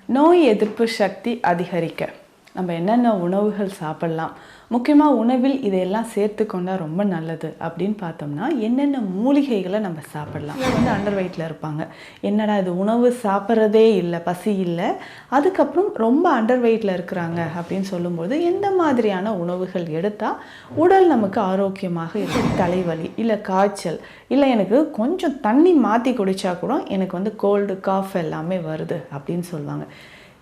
நோய் எதிர்ப்பு சக்தி அதிகரிக்க நம்ம என்னென்ன உணவுகள் சாப்பிடலாம், முக்கியமாக உணவில் இதையெல்லாம் சேர்த்துக்கொண்டா ரொம்ப நல்லது அப்படின்னு பார்த்தோம்னா என்னென்ன மூலிகைகளை நம்ம சாப்பிடலாம். வந்து அண்டர் வெயிட்டில் இருப்பாங்க, என்னடா இது உணவு சாப்பிட்றதே இல்லை, பசி இல்லை, அதுக்கப்புறம் ரொம்ப அண்டர் வெயிட்டில் இருக்கிறாங்க அப்படின்னு சொல்லும்போது எந்த மாதிரியான உணவுகள் எடுத்தால் உடல் நமக்கு ஆரோக்கியமாக இருக்கும். தலைவலி இல்லை காய்ச்சல் இல்லை எனக்கு கொஞ்சம் தண்ணி மாற்றி குடித்தா கூட எனக்கு வந்து கோல்டு காஃப் எல்லாமே வருது அப்படின்னு சொல்லுவாங்க.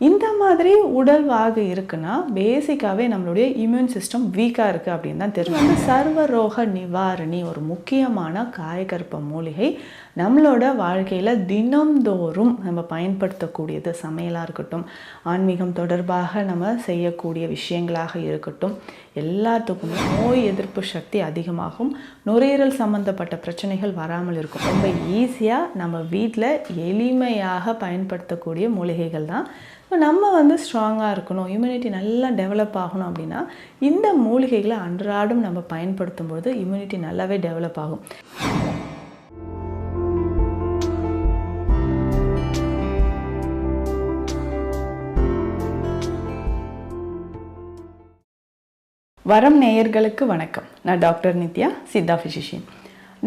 இந்த மாதிரி உடல்வாகு இருக்குன்னா பேசிக்காகவே நம்மளுடைய இம்யூன் சிஸ்டம் வீக்காக இருக்குது அப்படின்னு தான் தெரியும். வந்து சர்வரோக நிவாரணி ஒரு முக்கியமான காயகற்ப மூலிகை நம்மளோட வாழ்க்கையில் தினம்தோறும் நம்ம பயன்படுத்தக்கூடியது. சமையலாக இருக்கட்டும், ஆன்மீகம் தொடர்பாக நம்ம செய்யக்கூடிய விஷயங்களாக இருக்கட்டும், எல்லாத்துக்குமே நோய் எதிர்ப்பு சக்தி அதிகமாகும், நுரையீரல் சம்மந்தப்பட்ட பிரச்சனைகள் வராமல் இருக்கும். ரொம்ப ஈஸியாக நம்ம வீட்டில் எளிமையாக பயன்படுத்தக்கூடிய மூலிகைகள் தான். நம்ம வந்து ஸ்ட்ராங்காக இருக்கணும், இம்யூனிட்டி நல்லா டெவலப் ஆகணும் அப்படின்னா இந்த மூலிகைகளை அன்றாடம் நம்ம பயன்படுத்தும் போது இம்யூனிட்டி நல்லாவே டெவலப் ஆகும். வரம் நேயர்களுக்கு வணக்கம். நான் டாக்டர் நித்யா, சித்தா ஃபிசிஷியன்.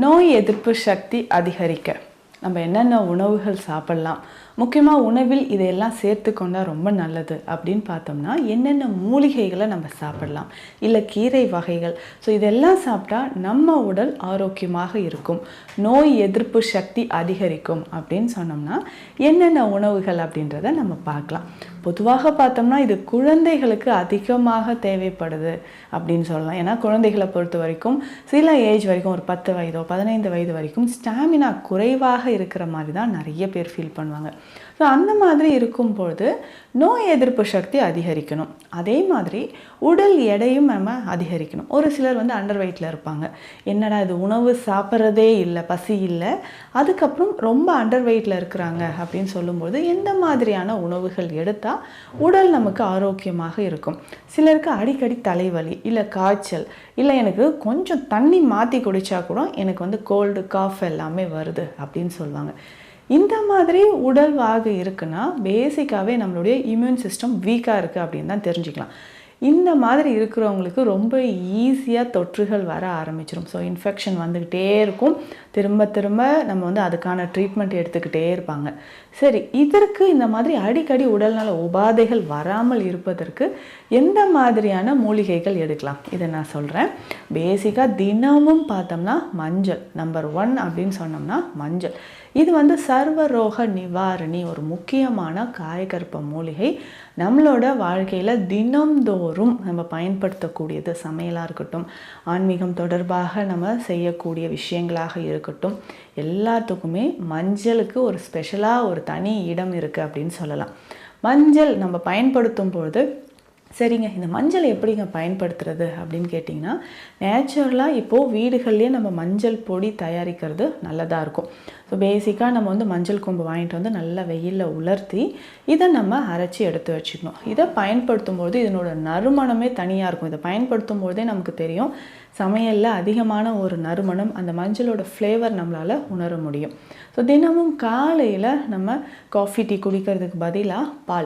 நோய் எதிர்ப்பு சக்தி அதிகரிக்க நம்ம என்னென்ன உணவுகள் சாப்பிடலாம், முக்கியமாக உணவில் இதையெல்லாம் சேர்த்துக்கொண்டா ரொம்ப நல்லது அப்படின்னு பார்த்தோம்னா என்னென்ன மூலிகைகளை நம்ம சாப்பிடலாம், இல்லை கீரை வகைகள். ஸோ இதெல்லாம் சாப்பிட்டா நம்ம உடல் ஆரோக்கியமாக இருக்கும், நோய் எதிர்ப்பு சக்தி அதிகரிக்கும் அப்படின்னு சொன்னோம்னா என்னென்ன உணவுகள் அப்படின்றத நம்ம பார்க்கலாம். பொதுவாக பார்த்தோம்னா இது குழந்தைகளுக்கு அதிகமாக தேவைப்படுது அப்படின்னு சொல்லலாம். ஏன்னா குழந்தைகளை பொறுத்த வரைக்கும் சில ஏஜ் வரைக்கும், ஒரு 10 வயதோ 15 வயது வரைக்கும் ஸ்டாமினா குறைவாக இருக்கிற மாதிரி தான் நிறைய பேர் ஃபீல் பண்ணுவாங்க. ஸோ அந்த மாதிரி இருக்கும்பொழுது நோய் எதிர்ப்பு சக்தி அதிகரிக்கணும், அதே மாதிரி உடல் எடையும் நம்ம அதிகரிக்கணும். ஒரு சிலர் வந்து அண்டர் வெயிட்டில் இருப்பாங்க, என்னடா இது உணவு சாப்பிட்றதே இல்லை, பசி இல்லை, அதுக்கப்புறம் ரொம்ப அண்டர் வெயிட்டில் இருக்கிறாங்க அப்படின்னு சொல்லும்போது எந்த மாதிரியான உணவுகள் எடுத்தால் உடல் நமக்கு ஆரோக்கியமாக இருக்கும். சிலருக்கு அடிக்கடி தலைவலி இல்லை காய்ச்சல் இல்லை எனக்கு கொஞ்சம் தண்ணி மாற்றி குடித்தா கூட எனக்கு வந்து கோல்டு காஃப் எல்லாமே வருது அப்படின்னு சொல்லுவாங்க. இந்த மாதிரி உடல்வாகு இருக்குன்னா பேசிக்காகவே நம்மளுடைய இம்யூன் சிஸ்டம் வீக்காக இருக்குது அப்படின்னு தான் தெரிஞ்சுக்கலாம். இந்த மாதிரி இருக்கிறவங்களுக்கு ரொம்ப ஈஸியாக தொற்றுகள் வர ஆரம்பிச்சிடும். ஸோ இன்ஃபெக்ஷன் வந்துக்கிட்டே இருக்கும், திரும்ப திரும்ப நம்ம வந்து அதுக்கான ட்ரீட்மெண்ட் எடுத்துக்கிட்டே இருப்பாங்க. சரி, இதற்கு இந்த மாதிரி அடிக்கடி உடல்நல உபாதைகள் வராமல் இருப்பதற்கு எந்த மாதிரியான மூலிகைகள் எடுக்கலாம் இதை நான் சொல்கிறேன். பேசிக்காக தினமும் பார்த்தோம்னா மஞ்சள் நம்பர் 1 அப்படின்னு சொன்னோம்னா மஞ்சள். இது வந்து சர்வரோக நிவாரணி, ஒரு முக்கியமான காயகற்ப மூலிகை நம்மளோட வாழ்க்கையில் தினம்தோறும் நம்ம பயன்படுத்தக்கூடியது. சமையலாக இருக்கட்டும், ஆன்மீகம் தொடர்பாக நம்ம செய்யக்கூடிய விஷயங்களாக இருக்கட்டும், எல்லாத்துக்குமே மஞ்சளுக்கு ஒரு ஸ்பெஷலாக ஒரு தனி இடம் இருக்குது அப்படின்னு சொல்லலாம். மஞ்சள் நம்ம பயன்படுத்தும் பொழுது, சரிங்க இந்த மஞ்சள் எப்படிங்க பயன்படுத்துறது அப்படின்னு கேட்டிங்கன்னா, நேச்சுரலாக இப்போது வீடுகள்லேயே நம்ம மஞ்சள் பொடி தயாரிக்கிறது நல்லதாக இருக்கும். ஸோ பேசிக்காக நம்ம வந்து மஞ்சள் கொம்பு வாங்கிட்டு வந்து நல்லா வெயிலில் உலர்த்தி இதை நம்ம அரைச்சி எடுத்து வச்சுக்கணும். இதை பயன்படுத்தும் போது இதனோட நறுமணமே தனியாக இருக்கும். இதை பயன்படுத்தும் போதே நமக்கு தெரியும் சமையலில் அதிகமான ஒரு நறுமணம், அந்த மஞ்சளோட ஃப்ளேவர் நம்மளால் உணர முடியும். ஸோ தினமும் காலையில் நம்ம காஃபி டீ குடிக்கிறதுக்கு பதிலாக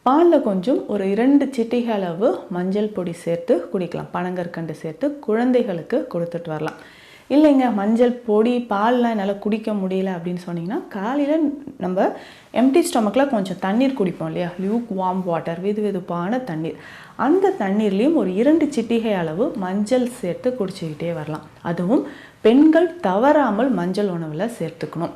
பாலில் கொஞ்சம் ஒரு 2 சிட்டிகை அளவு மஞ்சள் பொடி சேர்த்து குடிக்கலாம். பனங்கற்கண்டு சேர்த்து குழந்தைகளுக்கு கொடுத்துட்டு வரலாம். இல்லைங்க மஞ்சள் பொடி பால்லாம் என்னால் குடிக்க முடியல அப்படின்னு சொன்னிங்கன்னா, காலையில் நம்ம எம்டி ஸ்டொமக்கில் கொஞ்சம் தண்ணீர் குடிப்போம் இல்லையா, லியூக் வார்ம் வாட்டர், வெதுவெதுப்பான தண்ணீர், அந்த தண்ணீர்லேயும் ஒரு 2 சிட்டிகை அளவு மஞ்சள் சேர்த்து குடிச்சிக்கிட்டே வரலாம். அதுவும் பெண்கள் தவறாமல் மஞ்சள் உணவில் சேர்த்துக்கணும்.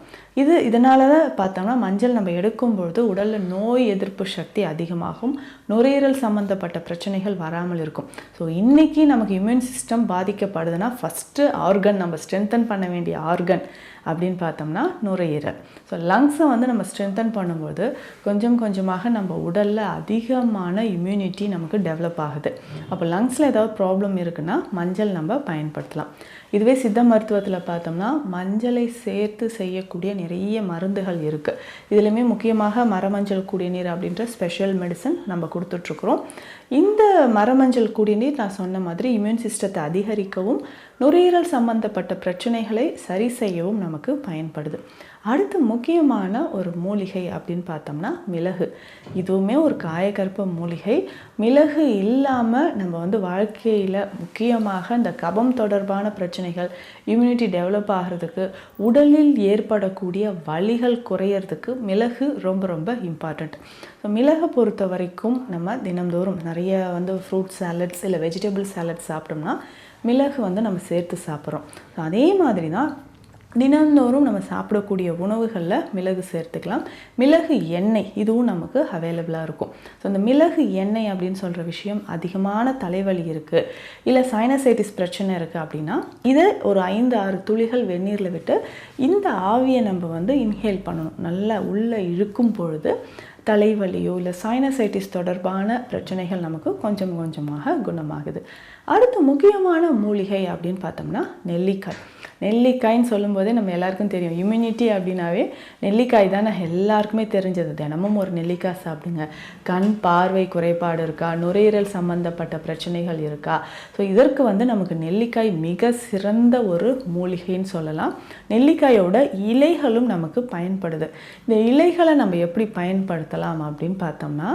இதனால தான் பார்த்தோம்னா மஞ்சள் நம்ம எடுக்கும்பொழுது உடலில் நோய் எதிர்ப்பு சக்தி அதிகமாகும், நுரையீரல் சம்மந்தப்பட்ட பிரச்சனைகள் வராமல் இருக்கும். ஸோ இன்றைக்கி நமக்கு இம்யூன் சிஸ்டம் பாதிக்கப்படுதுன்னா ஃபஸ்ட்டு ஆர்கன், நம்ம ஸ்ட்ரென்தன் பண்ண வேண்டிய ஆர்கன் அப்படின்னு பார்த்தோம்னா நுரையீரல். ஸோ லங்ஸை வந்து நம்ம ஸ்ட்ரென்தன் பண்ணும்போது கொஞ்சம் கொஞ்சமாக நம்ம உடலில் அதிகமான இம்யூனிட்டி நமக்கு டெவலப் ஆகுது. அப்போ லங்ஸில் ஏதாவது ப்ராப்ளம் இருக்குன்னா மஞ்சள் நம்ம பயன்படுத்தலாம். இதுவே சித்த மருத்துவத்தில் பார்த்தோம்னா மஞ்சளை சேர்த்து செய்யக்கூடிய நிறைய மருந்துகள் இருக்குது. இதுலையுமே முக்கியமாக மரமஞ்சள் குடிநீர் அப்படின்ற ஸ்பெஷல் மெடிசன் நம்ம கொடுத்துட்ருக்குறோம். இந்த மரமஞ்சள் குடிநீர் நான் சொன்ன மாதிரி இம்யூன் சிஸ்டத்தை அதிகரிக்கவும் நுரையீரல் சம்பந்தப்பட்ட பிரச்சனைகளை சரி செய்யவும் நமக்கு பயன்படுது. அடுத்து முக்கியமான ஒரு மூலிகை அப்படின்னு பார்த்தோம்னா மிளகு. இதுவுமே ஒரு காயகற்ப மூலிகை. மிளகு இல்லாமல் நம்ம வந்து வாழ்க்கையில் முக்கியமாக இந்த கபம் தொடர்பான பிரச்சனைகள், இம்யூனிட்டி டெவலப் ஆகிறதுக்கு, உடலில் ஏற்படக்கூடிய வலிகள் குறையிறதுக்கு மிளகு ரொம்ப ரொம்ப இம்பார்ட்டண்ட். ஸோ மிளகை பொறுத்த வரைக்கும் நம்ம தினந்தோறும் நிறைய வந்து ஃப்ரூட் சாலட்ஸ் இல்லை வெஜிடபிள் சாலட்ஸ் சாப்பிட்டோம்னா மிளகு வந்து நம்ம சேர்த்து சாப்பிட்றோம். ஸோ அதே மாதிரி தான் தினந்தோறும் நம்ம சாப்பிடக்கூடிய உணவுகளில் மிளகு சேர்த்துக்கலாம். மிளகு எண்ணெய் இதுவும் நமக்கு அவைலபிளாக இருக்கும். ஸோ இந்த மிளகு எண்ணெய் அப்படின்னு சொல்கிற விஷயம், அதிகமான தலைவலி இருக்குது இல்லை சைனசைட்டிஸ் பிரச்சனை இருக்குது அப்படின்னா இதை ஒரு 5-6 துளிகள் வெந்நீரில் விட்டு இந்த ஆவியை நம்ம வந்து இன்ஹேல் பண்ணணும். நல்லா உள்ளே இழுக்கும் பொழுது தலைவலியோ இல்லை சைனசைட்டிஸ் தொடர்பான பிரச்சனைகள் நமக்கு கொஞ்சம் கொஞ்சமாக குணமாகுது. அடுத்து முக்கியமான மூலிகை அப்படின்னு பார்த்தோம்னா நெல்லிக்காய். நெல்லிக்காய்ன்னு சொல்லும்போதே நம்ம எல்லாருக்கும் தெரியும், இம்யூனிட்டி அப்படின்னாவே நெல்லிக்காய் தானே எல்லாருக்குமே தெரிஞ்சது. தினமும் ஒரு நெல்லிக்காய் சாப்பிடுங்க. கண் பார்வை குறைபாடு இருக்கா, நுரையீரல் சம்பந்தப்பட்ட பிரச்சனைகள் இருக்கா, ஸோ இதற்கு வந்து நமக்கு நெல்லிக்காய் மிக சிறந்த ஒரு மூலிகைன்னு சொல்லலாம். நெல்லிக்காயோட இலைகளும் நமக்கு பயன்படுது. இந்த இலைகளை நம்ம எப்படி பயன்படுத்தலாம் அப்படின்னு பார்த்தோம்னா,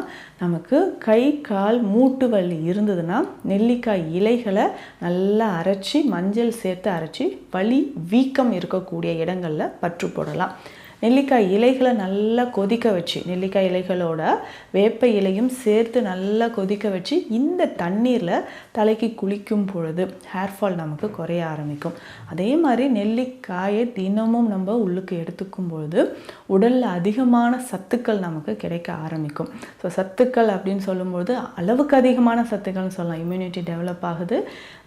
நமக்கு கை கால் மூட்டு வலி இருந்ததுன்னா நெல்லிக்காய் இலைகளை நல்லா அரைச்சி, மஞ்சள் சேர்த்து அரைச்சி வலி வீக்கம் இருக்கக்கூடிய இடங்களில் பற்று போடலாம். நெல்லிக்காய் இலைகளை நல்லா கொதிக்க வச்சு, நெல்லிக்காய் இலைகளோட வேப்ப இலையும் சேர்த்து நல்லா கொதிக்க வச்சு இந்த தண்ணீரில் தலைக்கு குளிக்கும் பொழுது ஹேர் ஃபால் நமக்கு குறைய ஆரம்பிக்கும். அதே மாதிரி நெல்லிக்காயை தினமும் நம்ம உள்ளுக்கு எடுத்துக்கும் பொழுது உடலில் அதிகமான சத்துக்கள் நமக்கு கிடைக்க ஆரம்பிக்கும். ஸோ சத்துக்கள் அப்படின்னு சொல்லும்பொழுது அளவுக்கு அதிகமான சத்துக்கள்னு சொல்லலாம். இம்யூனிட்டி டெவலப் ஆகுது.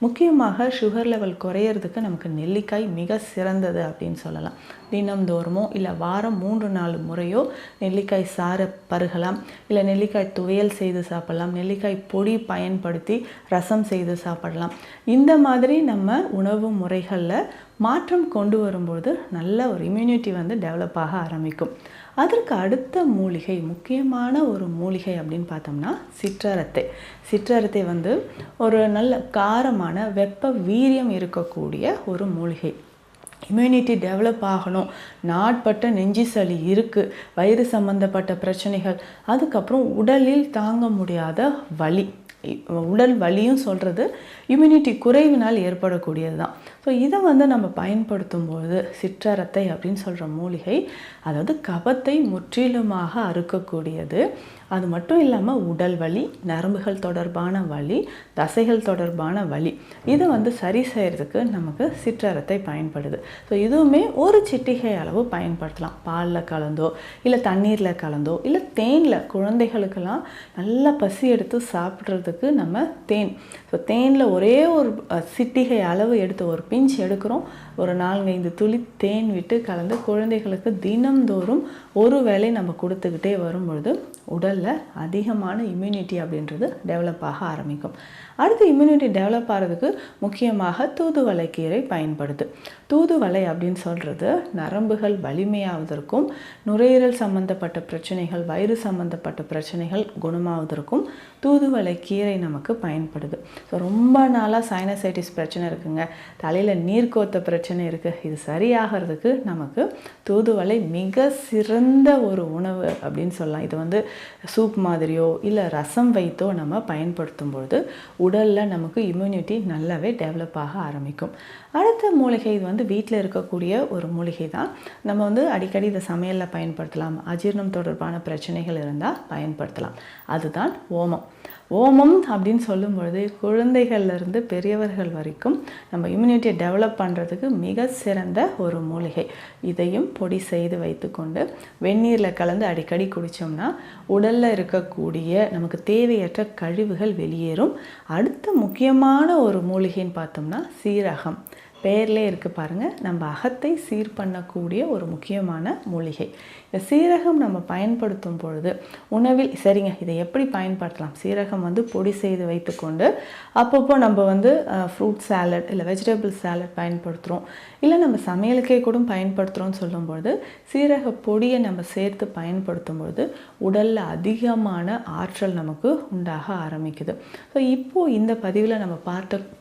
முக்கியமாக சுகர் லெவல் குறையிறதுக்கு நமக்கு நெல்லிக்காய் மிக சிறந்தது அப்படின்னு சொல்லலாம். தினம்தோறுமோ இல்லை வாரம் 3-4 முறையோ நெல்லிக்காய் சாறை பருகலாம். இல்லை நெல்லிக்காய் துவையல் செய்து சாப்பிடலாம். நெல்லிக்காய் பொடி பயன்படுத்தி ரசம் செய்து சாப்பிடலாம். இந்த மாதிரி நம்ம உணவு முறைகளில் மாற்றம் கொண்டு வரும்போது நல்ல ஒரு இம்யூனிட்டி வந்து டெவலப் ஆக ஆரம்பிக்கும். அதற்கு அடுத்த மூலிகை, முக்கியமான ஒரு மூலிகை அப்படின்னு பார்த்தோம்னா சிற்றரத்தை. சிற்றரத்தை வந்து ஒரு நல்ல காரமான வெப்ப வீரியம் இருக்கக்கூடிய ஒரு மூலிகை. இம்யூனிட்டி டெவலப் ஆகணும், நாட்பட்ட நெஞ்சு சளி இருக்குது, வயிறு சம்மந்தப்பட்ட பிரச்சனைகள், அதுக்கப்புறம் உடலில் தாங்க முடியாத வலி, உடல் வலியும் சொல்கிறது இம்யூனிட்டி குறைவினால் ஏற்படக்கூடியது தான். ஸோ இதை வந்து நம்ம பயன்படுத்தும்போது சிற்றரத்தை அப்படின்னு சொல்கிற மூலிகை, அதாவது கபத்தை முற்றிலுமாக அறுக்கக்கூடியது. அது மட்டும் இல்லாமல் உடல் வலி, நரம்புகள் தொடர்பான வலி, தசைகள் தொடர்பான வலி, இதை வந்து சரி செய்கிறதுக்கு நமக்கு சிற்றரத்தை பயன்படுது. ஸோ இதுவுமே ஒரு சிட்டிகை அளவு பயன்படுத்தலாம். பாலில் கலந்தோ இல்லை தண்ணீரில் கலந்தோ இல்லை தேனில், குழந்தைகளுக்கெல்லாம் நல்லா பசி எடுத்து சாப்பிட்றதுக்கு நம்ம தேன், ஸோ தேனில் ஒரே ஒரு சிட்டிகை அளவு எடுத்து ஒரு பிஞ்ச் எடுக்கிறோம், ஒரு 4-5 துளி தேன் விட்டு கலந்து குழந்தைகளுக்கு தினம்தோறும் ஒரு வேளை நம்ம கொடுத்துக்கிட்டே வரும்பொழுது உடலில் அதிகமான இம்யூனிட்டி அப்படின்றது டெவலப் ஆக ஆரம்பிக்கும். அடுத்து இம்யூனிட்டி டெவலப் ஆகிறதுக்கு முக்கியமாக தூதுவளை கீரை பயன்படுது. தூதுவளை அப்படின்னு சொல்கிறது நரம்புகள் வலிமையாவதற்கும், நுரையீரல் சம்மந்தப்பட்ட பிரச்சனைகள், வயிறு சம்மந்தப்பட்ட பிரச்சனைகள் குணமாவதற்கும் தூதுவளை கீரை நமக்கு பயன்படுது. ஸோ ரொம்ப நாளாக சைனசைட்டிஸ் பிரச்சனை இருக்குங்க, தலையில் நீர் கோத்த பிரச்சனை இருக்குது, இது சரியாகிறதுக்கு நமக்கு தூதுவளை மிக சிறந்த ஒரு உணவு அப்படின்னு சொல்லலாம். இது வந்து சூப் மாதிரியோ இல்லை ரசம் வைத்தோ நம்ம பயன்படுத்தும் பொழுது உடலில் நமக்கு இம்யூனிட்டி நல்லாவே டெவலப் ஆக ஆரம்பிக்கும். அடுத்த மூலிகை, இது வந்து வீட்டில் இருக்கக்கூடிய ஒரு மூலிகை தான். நம்ம வந்து அடிக்கடி இதை சமையலில் பயன்படுத்தலாம். அஜீரணம் தொடர்பான பிரச்சனைகள் இருந்தால் பயன்படுத்தலாம். அதுதான் ஓமம். ஓமம் அப்படின்னு சொல்லும்பொழுது குழந்தைகள்லேருந்து பெரியவர்கள் வரைக்கும் நம்ம இம்யூனிட்டியை டெவலப் பண்ணுறதுக்கு மிக சிறந்த ஒரு மூலிகை. இதையும் பொடி செய்து வைத்துக்கொண்டு வெந்நீரில் கலந்து அடிக்கடி குடித்தோம்னா உடலில் இருக்கக்கூடிய நமக்கு தேவையற்ற கழிவுகள் வெளியேறும். அடுத்த முக்கியமான ஒரு மூலிகைன்னு பார்த்தோம்னா சீரகம். பேர்லே இருக்குது பாருங்கள், நம்ம அகத்தை சீர் பண்ணக்கூடிய ஒரு முக்கியமான மூலிகை. இந்த சீரகம் நம்ம பயன்படுத்தும் பொழுது உணவில் சரிங்க இதை எப்படி பயன்படுத்தலாம்? சீரகம் வந்து பொடி செய்து வைத்துக்கொண்டு அப்பப்போ நம்ம வந்து ஃப்ரூட் சாலட் இல்லை வெஜிடபிள் சாலட் பயன்படுத்துகிறோம், இல்லை நம்ம சமையலுக்கே கூட பயன்படுத்துகிறோம்னு சொல்லும்பொழுது சீரக பொடியை நம்ம சேர்த்து பயன்படுத்தும் பொழுது உடலில் அதிகமான ஆற்றல் நமக்கு உண்டாக ஆரம்பிக்குது. ஸோ இப்போது இந்த பதிவில் நம்ம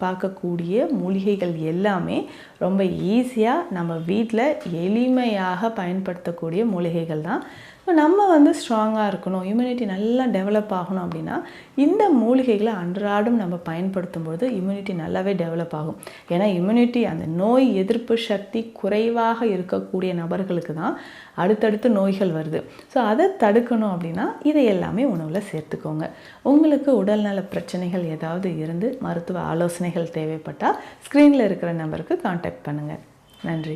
பார்க்கக்கூடிய மூலிகைகள் எல்லாமே ரொம்ப ஈஸியாக நம்ம வீட்டில் எளிமையாக பயன்படுத்தக்கூடிய மூலிகைகள் தான். ஸோ நம்ம வந்து ஸ்ட்ராங்காக இருக்கணும், இம்யூனிட்டி நல்லா டெவலப் ஆகணும் அப்படின்னா இந்த மூலிகைகளை அன்றாடம் நம்ம பயன்படுத்தும் பொழுது இம்யூனிட்டி நல்லாவே டெவலப் ஆகும். ஏன்னா இம்யூனிட்டி அந்த நோய் எதிர்ப்பு சக்தி குறைவாக இருக்கக்கூடிய நபர்களுக்கு தான் அடுத்தடுத்து நோய்கள் வருது. ஸோ அதை தடுக்கணும் அப்படின்னா இதை எல்லாமே உணவில் சேர்த்துக்கோங்க. உங்களுக்கு உடல்நல பிரச்சனைகள் ஏதாவது இருந்து மருத்துவ ஆலோசனைகள் தேவைப்பட்டால் ஸ்க்ரீனில் இருக்கிற நம்பருக்கு கான்டாக்ட் பண்ணுங்கள். நன்றி.